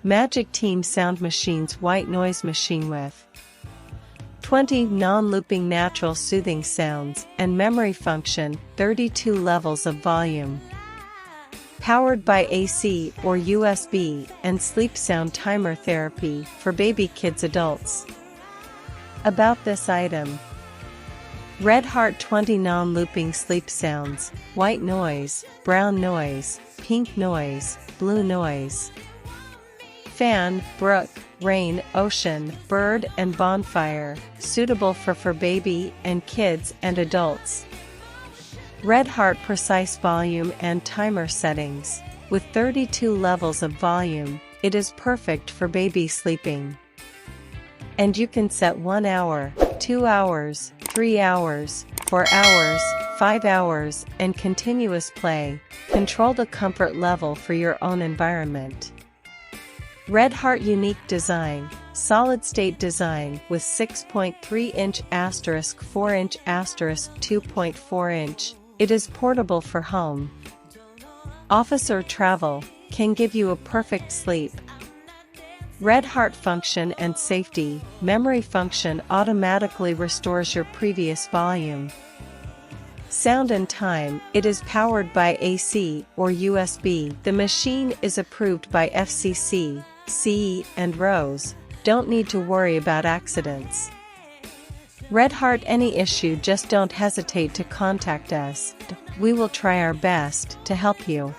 Magic Team Sound Machine's white noise machine with 20 non-looping natural soothing sounds and memory function, 32 levels of volume. Powered by AC or USB and sleep sound timer therapy for baby, kids, adults. About this item: Red Heart 20 non-looping sleep sounds, white noise, brown noise, pink noise, blue noise. Fan, brook, rain, ocean, bird and bonfire, suitable for baby and kids and adults. Red Heart precise volume and timer settings. With 32 levels of volume, it is perfect for baby sleeping. And you can set 1 hour, 2 hours, 3 hours, 4 hours, 5 hours, and continuous play. Control the comfort level for your own environment. Red Heart unique design, solid-state design with 6.3-inch * 4-inch * 2.4-inch. It is portable for home, office or travel, can give you a perfect sleep. Red Heart function and safety, memory function automatically restores your previous volume. Sound and time, it is powered by AC or USB. The machine is approved by FCC, CE and RoHS. Don't need to worry about accidents. Red Heart, any issue, just don't hesitate to contact us. We will try our best to help you.